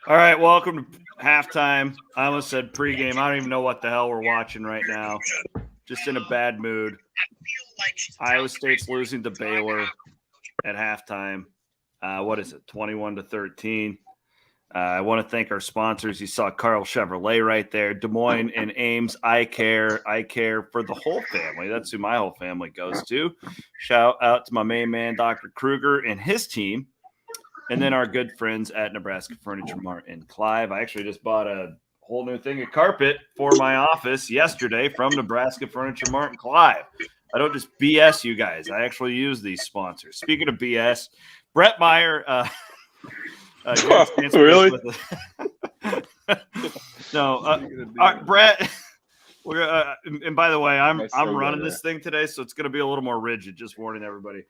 All right, welcome to halftime. I almost said pregame. I don't even know what the hell we're watching right now. Just in a bad mood. Iowa State's losing to Baylor at halftime. What is it, 21-13? I want to thank our sponsors. You saw Karl Chevrolet right there. Des Moines and Ames Eye Care. Eye Care for the whole family. That's who my whole family goes to. Shout out to my main man, Dr. Kruger, and his team. And then our good friends at Nebraska Furniture Mart in Clive. I actually just bought a whole new thing of carpet for my office yesterday from Nebraska Furniture Mart in Clive. I don't just BS you guys. I actually use these sponsors. Speaking of BS, Bret Meyer. Really? No, Brett. And by the way, I'm running this thing today, so it's going to be a little more rigid. Just warning everybody.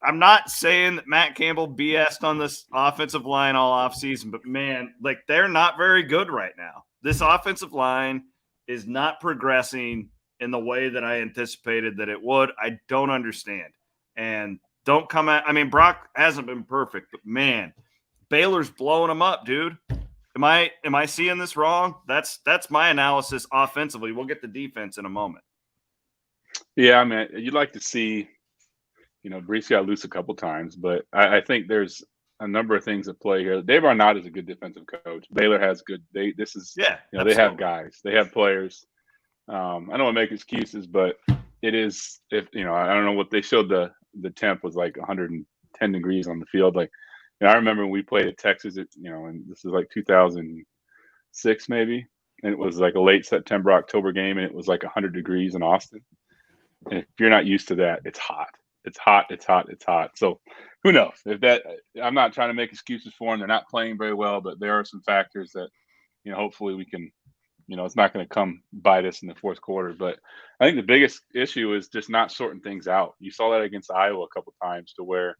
I'm not saying that Matt Campbell BS'd on this offensive line all offseason, but man, like they're not very good right now. This offensive line is not progressing in the way that I anticipated that it would. I don't understand. And don't come at – I mean, Brock hasn't been perfect, but man, Baylor's blowing them up, dude. Am I seeing this wrong? That's my analysis offensively. We'll get the defense in a moment. Yeah, I mean, you'd like to see – Brees got loose a couple times, but I think there's a number of things at play here. Dave Arnott is a good defensive coach. Baylor has good. They have guys. They have players. I don't want to make excuses, but it is I don't know what they showed. The temp was like 110 degrees on the field. Like I remember when we played at Texas. And this is like 2006 maybe, and it was like a late September October game, and it was like 100 degrees in Austin. And if you're not used to that, it's hot. It's hot. So who knows I'm not trying to make excuses for them. They're not playing very well, but there are some factors that, hopefully we can, it's not going to come bite us in the fourth quarter. But I think the biggest issue is just not sorting things out. You saw that against Iowa a couple of times to where,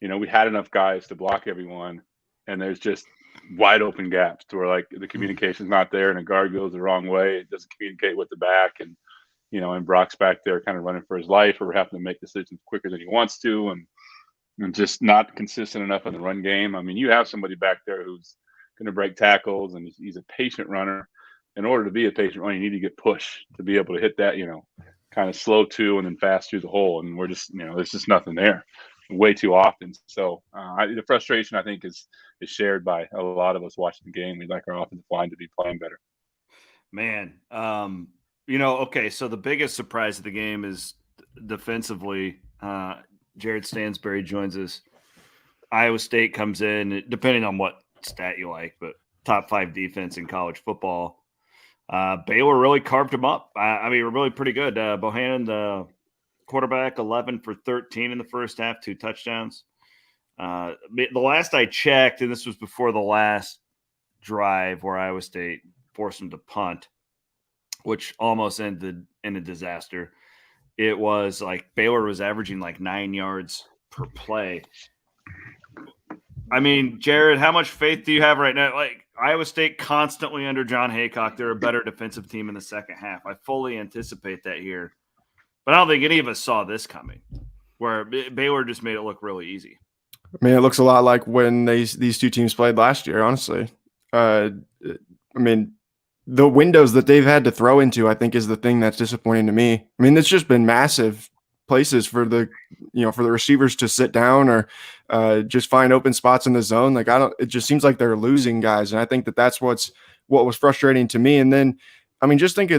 we had enough guys to block everyone, and there's just wide open gaps to where like the communication's not there and a guard goes the wrong way. It doesn't communicate with the back, and Brock's back there kind of running for his life or having to make decisions quicker than he wants to and just not consistent enough in the run game. I mean, you have somebody back there who's going to break tackles and he's a patient runner. In order to be a patient runner, you need to get push to be able to hit that, kind of slow to and then fast through the hole. And we're just, there's just nothing there way too often. So the frustration, I think, is shared by a lot of us watching the game. We'd like our offensive line to be playing better. Man, okay, so the biggest surprise of the game is defensively. Jared Stansbury joins us. Iowa State comes in, depending on what stat you like, but top 5 defense in college football. Baylor really carved them up. I mean, we're really pretty good. Bohannon, the quarterback, 11 for 13 in the first half, 2 touchdowns. The last I checked, and this was before the last drive where Iowa State forced them to punt, which almost ended in a disaster. It was like Baylor was averaging like 9 yards per play. I mean, Jared, how much faith do you have right now? Like Iowa State constantly under John Haycock, they're a better defensive team in the second half. I fully anticipate that here. But I don't think any of us saw this coming, where Baylor just made it look really easy. I mean, it looks a lot like when these two teams played last year, honestly. I mean, the windows that they've had to throw into, I think, is the thing that's disappointing to me. I mean, it's just been massive places for the receivers to sit down or just find open spots in the zone. Like it just seems like they're losing guys. And I think that's what was frustrating to me. And then, I mean, just think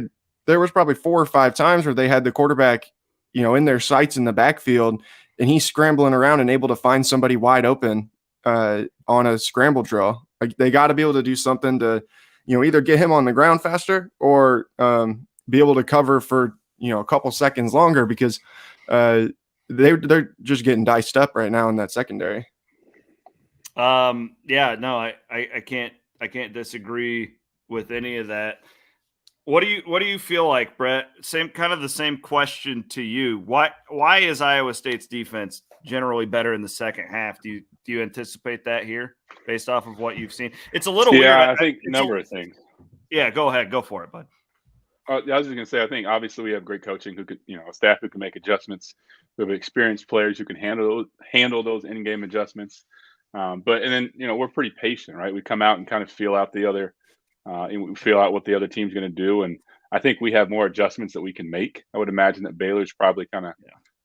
there was probably 4 or 5 times where they had the quarterback, in their sights in the backfield and he's scrambling around and able to find somebody wide open on a scramble drill. Like they got to be able to do something to, either get him on the ground faster or be able to cover for, a couple seconds longer because they're just getting diced up right now in that secondary. Yeah, no, I can't disagree with any of that. What do you feel like, Brett? The same question to you. Why is Iowa State's defense generally better in the second half? Do you anticipate that here based off of what you've seen? It's a little weird. I think a number of things. Yeah, go ahead. Go for it, bud. I was just going to say, I think obviously we have great coaching who could, a staff who can make adjustments. We have experienced players who can handle those in-game adjustments. But and then we're pretty patient, right? We come out and kind of feel out the other, and we feel out what the other team's going to do, and I think we have more adjustments that we can make. I would imagine that Baylor's probably kind of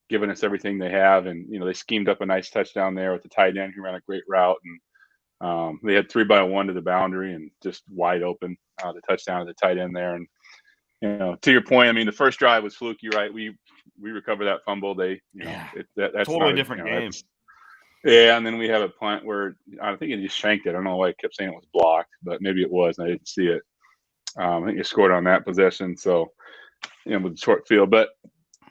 giving us everything they have, and they schemed up a nice touchdown there with the tight end who ran a great route, and they had 3-by-1 to the boundary and just wide open the touchdown to the tight end there. And to your point, I mean, the first drive was fluky, right? We recovered that fumble. That's totally different game. Yeah, and then we have a punt where I think he just shanked it. I don't know why I kept saying it was blocked, but maybe it was, and I didn't see it. I think he scored on that possession, so with the short field. But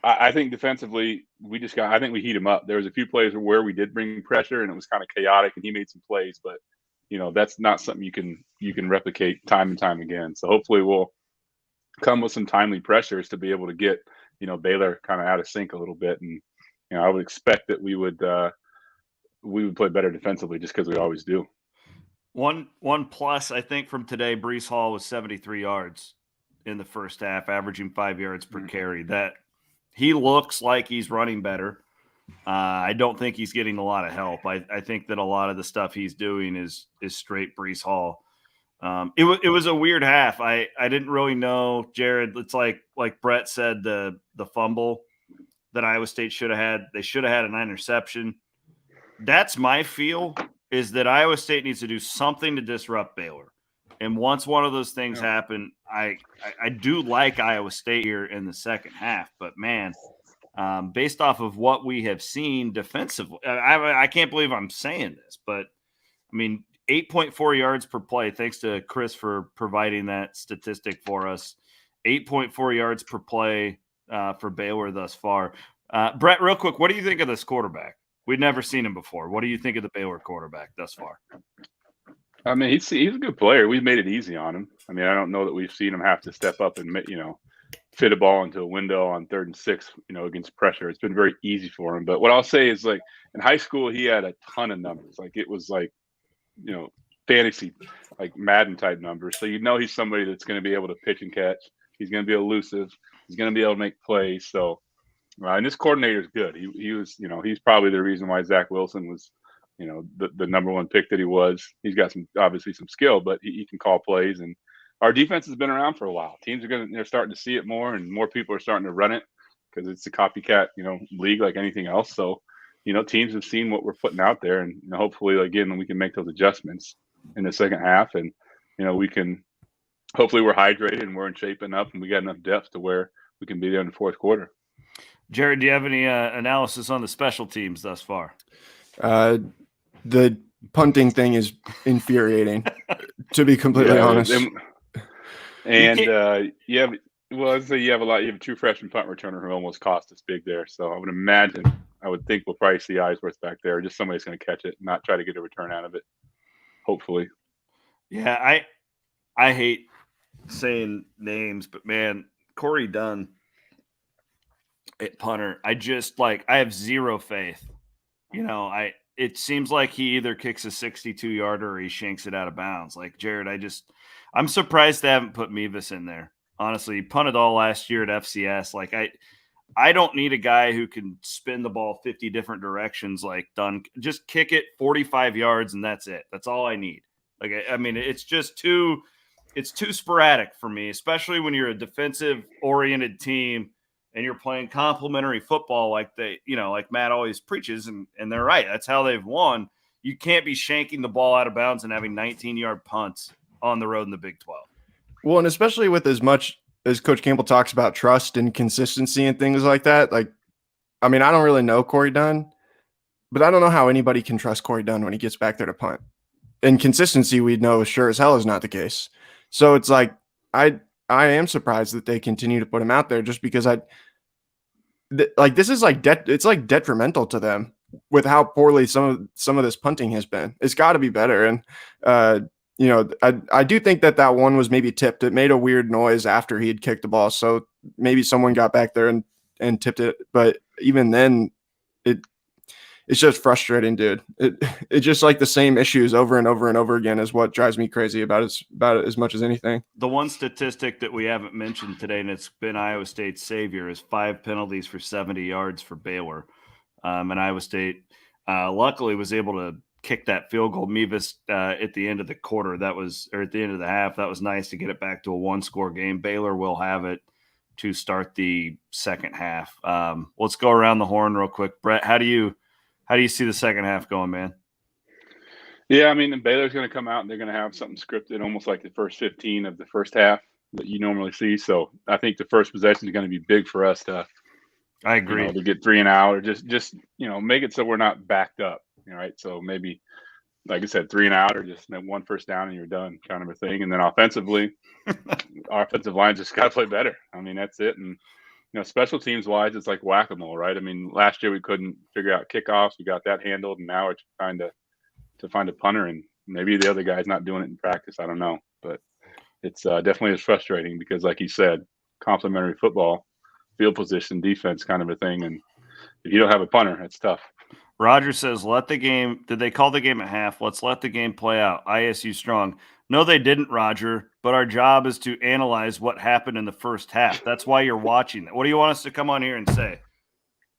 I think defensively, I think we heat him up. There was a few plays where we did bring pressure, and it was kind of chaotic, and he made some plays, but that's not something you can replicate time and time again. So hopefully we'll come with some timely pressures to be able to get Baylor kind of out of sync a little bit, and I would expect that we would play better defensively just because we always do. One plus, I think, from today, Breece Hall was 73 yards in the first half, averaging 5 yards per carry. That he looks like he's running better. I don't think he's getting a lot of help. I think that a lot of the stuff he's doing is straight Breece Hall. It was a weird half. I didn't really know, Jared. It's like Brett said, the fumble that Iowa State should have had. They should have had an interception. That's my feel, is that Iowa State needs to do something to disrupt Baylor. And once one of those things happen, I do like Iowa State here in the second half. But, man, based off of what we have seen defensively, I can't believe I'm saying this, but, I mean, 8.4 yards per play, thanks to Chris for providing that statistic for us. 8.4 yards per play for Baylor thus far. Brett, real quick, what do you think of this quarterback? We'd never seen him before. What do you think of the Baylor quarterback thus far? I mean, he's a good player. We've made it easy on him. I mean, I don't know that we've seen him have to step up and fit a ball into a window on 3rd and 6, against pressure. It's been very easy for him. But what I'll say is, like, in high school, he had a ton of numbers. Like, it was like, fantasy, like Madden type numbers. So he's somebody that's going to be able to pitch and catch. He's going to be elusive. He's going to be able to make plays. So, and this coordinator is good. He was, he's probably the reason why Zach Wilson was, the number one pick that he was. He's got obviously some skill, but he can call plays. And our defense has been around for a while. Teams they're starting to see it more, and more people are starting to run it because it's a copycat, league like anything else. So, teams have seen what we're putting out there, and hopefully, again, we can make those adjustments in the second half, and we can. Hopefully, we're hydrated and we're in shape enough, and we got enough depth to where we can be there in the fourth quarter. Jared, do you have any analysis on the special teams thus far? The punting thing is infuriating, to be completely honest. And you have a true freshman punt returner who almost cost us big there. So I would think we'll probably see Eisworth back there. Just somebody's going to catch it, not try to get a return out of it. Hopefully. Yeah, I hate saying names, but man, Corey Dunn at punter, I have zero faith. It seems like he either kicks a 62-yarder or he shanks it out of bounds. Like, Jared, I'm surprised they haven't put Mevis in there. Honestly, he punted all last year at FCS. Like, I don't need a guy who can spin the ball 50 different directions like Dunn. Just kick it 45 yards and that's it. That's all I need. Like, I mean, it's too sporadic for me, especially when you're a defensive-oriented team and you're playing complementary football like like Matt always preaches, and they're right. That's how they've won. You can't be shanking the ball out of bounds and having 19-yard punts on the road in the Big 12. Well, and especially with as much as Coach Campbell talks about trust and consistency and things like that. Like, I mean, I don't really know Corey Dunn, but I don't know how anybody can trust Corey Dunn when he gets back there to punt. And consistency, we know sure as hell is not the case. So it's like, I am surprised that they continue to put him out there just because this is it's like detrimental to them with how poorly some of this punting has been. It's got to be better. And, I do think that one was maybe tipped. It made a weird noise after he had kicked the ball. So maybe someone got back there and tipped it. But even then, it's just frustrating, dude. It's just like the same issues over and over and over again is what drives me crazy about it as much as anything. The one statistic that we haven't mentioned today, and it's been Iowa State's savior, is 5 penalties for 70 yards for Baylor. And Iowa State luckily was able to kicked that field goal. Mevis at the end of the quarter, at the end of the half, that was nice to get it back to a 1-score game. Baylor will have it to start the second half. Let's go around the horn real quick. Brett, how do you see the second half going, man? Yeah, I mean, Baylor's going to come out and they're going to have something scripted, almost like the first 15 of the first half that you normally see. So I think the first possession is going to be big for us to. I agree. To get 3 and out, or just make it so we're not backed up. Right. So maybe, like I said, 3 and out, or just 1 first down and you're done, kind of a thing. And then offensively, our offensive line just got to play better. I mean, that's it. And special teams wise, it's like whack-a-mole, right? I mean, last year we couldn't figure out kickoffs. We got that handled, and now we're trying to find a punter, and maybe the other guy's not doing it in practice. I don't know, but it's definitely is frustrating because, like you said, complementary football, field position, defense, kind of a thing. And if you don't have a punter, it's tough. Roger says, did they call the game at half? Let's let the game play out. ISU strong. No, they didn't, Roger, but our job is to analyze what happened in the first half. That's why you're watching that. What do you want us to come on here and say?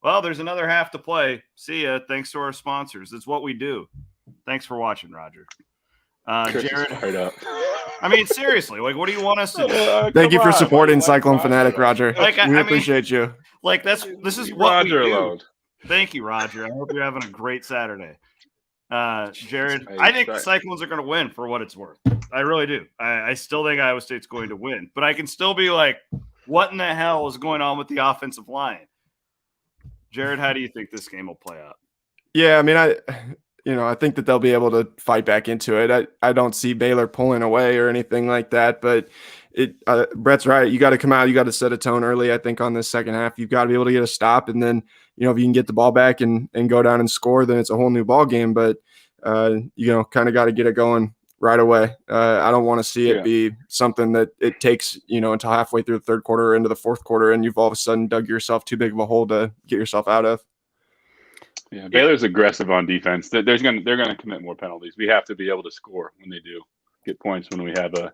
Well, there's another half to play. See ya. Thanks to our sponsors. That's what we do. Thanks for watching, Roger. Jared, up. I mean, seriously, what do you want us to do? Thank you for supporting Cyclone Fanatic, Roger. We appreciate you. This is what Roger we do. alone. Thank you, Roger. I hope you're having a great Saturday. Jared, I think the Cyclones are going to win for what it's worth. I really do. I still think Iowa State's going to win, but I can still be like, what in the hell is going on with the offensive line? Jared, how do you think this game will play out? Yeah, I mean, I think that they'll be able to fight back into it. I don't see Baylor pulling away or anything like that, but Brett's right. You got to come out. You got to set a tone early. I think on this second half, you've got to be able to get a stop, and then if you can get the ball back and go down and score, then it's a whole new ball game. But kind of got to get it going right away. I don't want to see it be something that it takes until halfway through the third quarter or into the fourth quarter, and you've all of a sudden dug yourself too big of a hole to get yourself out of. Yeah, Baylor's aggressive on defense. They're going to commit more penalties. We have to be able to score when they do get points, when we have a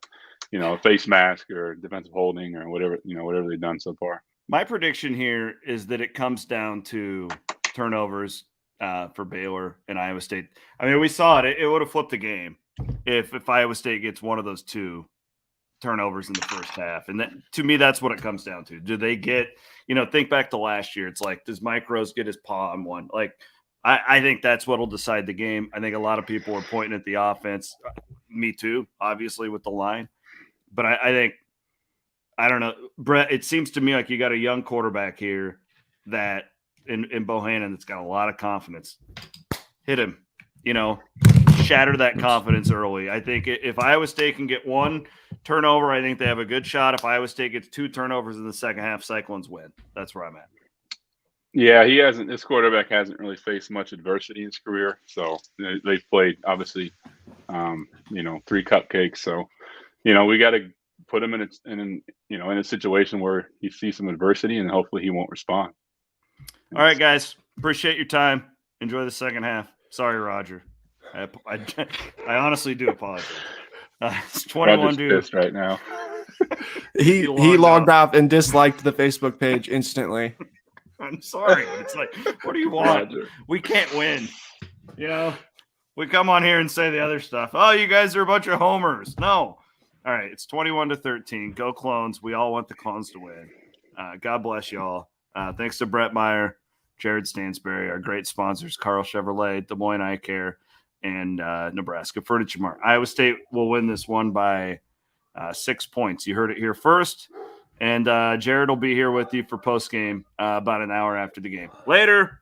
face mask or defensive holding or whatever they've done so far. My prediction here is that it comes down to turnovers for Baylor and Iowa State. I mean, we saw it. It would have flipped the game if Iowa State gets one of those 2 turnovers in the first half. And to me, that's what it comes down to. Do they get, think back to last year. It's like, does Mike Rose get his paw on one? Like, I think that's what will decide the game. I think a lot of people are pointing at the offense. Me too, obviously, with the line. But I think, I don't know, Brett, it seems to me like you got a young quarterback here that in Bohannon that's got a lot of confidence. Hit him, shatter that confidence early. I think if Iowa State can get 1 turnover, I think they have a good shot. If Iowa State gets 2 turnovers in the second half, Cyclones win. That's where I'm at. Yeah, this quarterback hasn't really faced much adversity in his career. So they've played, obviously, 3 cupcakes. So, we got to put him in a situation where he sees some adversity, and hopefully he won't respond. All right, guys. Appreciate your time. Enjoy the second half. Sorry, Roger. I honestly do apologize. It's 21 dude pissed right now. he logged off and disliked the Facebook page instantly. I'm sorry, but it's like, what do you want? Roger. We can't win. We come on here and say the other stuff. Oh, you guys are a bunch of homers. No. All right, it's 21-13. Go Clones. We all want the Clones to win. God bless y'all. Thanks to Bret Meyer, Jared Stansberry, our great sponsors, Karl Chevrolet, Moines Eye Care, and Nebraska Furniture Mart. Iowa State will win this one by 6 points. You heard it here first. And Jared will be here with you for postgame about an hour after the game. Later.